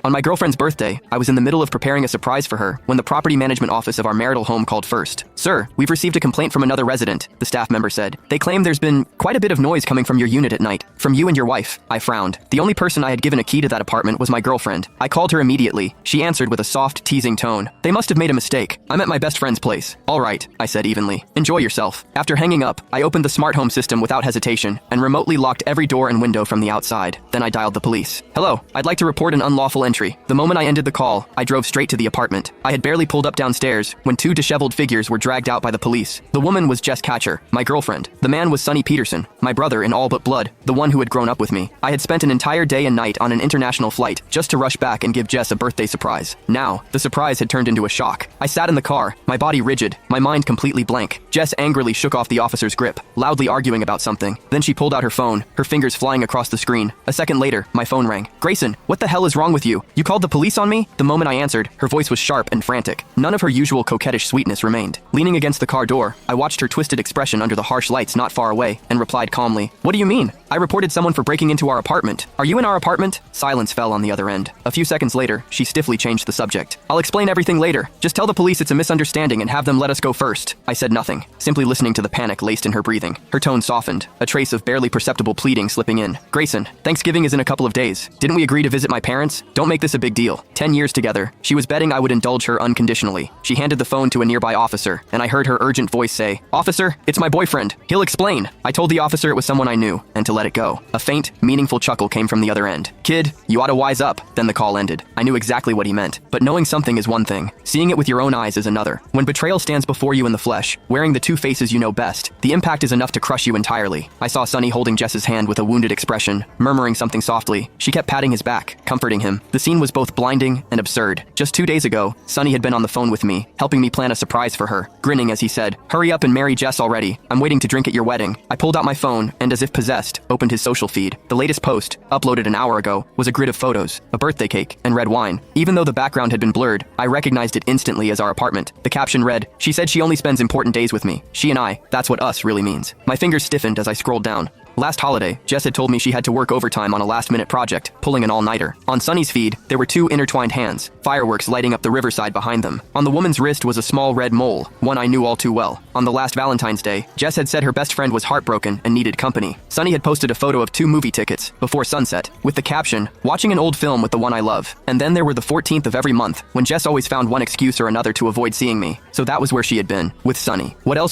On my girlfriend's birthday, I was in the middle of preparing a surprise for her when the property management office of our marital home called first. "Sir, we've received a complaint from another resident," the staff member said. "They claim there's been quite a bit of noise coming from your unit at night. From you and your wife." I frowned. The only person I had given a key to that apartment was my girlfriend. I called her immediately. She answered with a soft, teasing tone. "They must have made a mistake. I'm at my best friend's place." "All right," I said evenly. "Enjoy yourself." After hanging up, I opened the smart home system without hesitation and remotely locked every door and window from the outside. Then I dialed the police. "Hello, I'd like to report an unlawful entry." The moment I ended the call, I drove straight to the apartment. I had barely pulled up downstairs when two disheveled figures were dragged out by the police. The woman was Jess Catcher, my girlfriend. The man was Sonny Peterson, my brother in all but blood, the one who had grown up with me. I had spent an entire day and night on an international flight just to rush back and give Jess a birthday surprise. Now, the surprise had turned into a shock. I sat in the car, my body rigid, my mind completely blank. Jess angrily shook off the officer's grip, loudly arguing about something. Then she pulled out her phone, her fingers flying across the screen. A second later, my phone rang. "Grayson, what the hell is wrong with you? You called the police on me?" The moment I answered, her voice was sharp and frantic. None of her usual coquettish sweetness remained. Leaning against the car door, I watched her twisted expression under the harsh lights not far away and replied calmly, "What do you mean? I reported someone for breaking into our apartment. Are you in our apartment?" Silence fell on the other end. A few seconds later, she stiffly changed the subject. "I'll explain everything later. Just tell the police it's a misunderstanding and have them let us go first." I said nothing, simply listening to the panic laced in her breathing. Her tone softened, a trace of barely perceptible pleading slipping in. "Grayson, Thanksgiving is in a couple of days. Didn't we agree to visit my parents? Don't make this a big deal. 10 years together." She was betting I would indulge her unconditionally. She handed the phone to a nearby officer, and I heard her urgent voice say, "Officer, it's my boyfriend. He'll explain." I told the officer it was someone I knew, and to let it go. A faint, meaningful chuckle came from the other end. "Kid, you ought to wise up." Then the call ended. I knew exactly what he meant, but knowing something is one thing. Seeing it with your own eyes is another. When betrayal stands before you in the flesh, wearing the two faces you know best, the impact is enough to crush you entirely. I saw Sonny holding Jess's hand with a wounded expression, murmuring something softly. She kept patting his back, comforting him. The scene was both blinding and absurd. Just 2 days ago, Sonny had been on the phone with me, helping me plan a surprise for her, grinning as he said, "Hurry up and marry Jess already. I'm waiting to drink at your wedding." I pulled out my phone and, as if possessed, opened his social feed. The latest post, uploaded an hour ago, was a grid of photos, a birthday cake, and red wine. Even though the background had been blurred, I recognized it instantly as our apartment. The caption read, "She said she only spends important days with me. She and I, that's what us really means." My fingers stiffened as I scrolled down. Last holiday, Jess had told me she had to work overtime on a last-minute project, pulling an all-nighter. On Sonny's feed, there were two intertwined hands, fireworks lighting up the riverside behind them. On the woman's wrist was a small red mole, one I knew all too well. On the last Valentine's Day, Jess had said her best friend was heartbroken and needed company. Sonny had posted a photo of 2 movie tickets, before sunset, with the caption, "Watching an old film with the one I love." And then there were the 14th of every month, when Jess always found one excuse or another to avoid seeing me. So that was where she had been, with Sonny. What else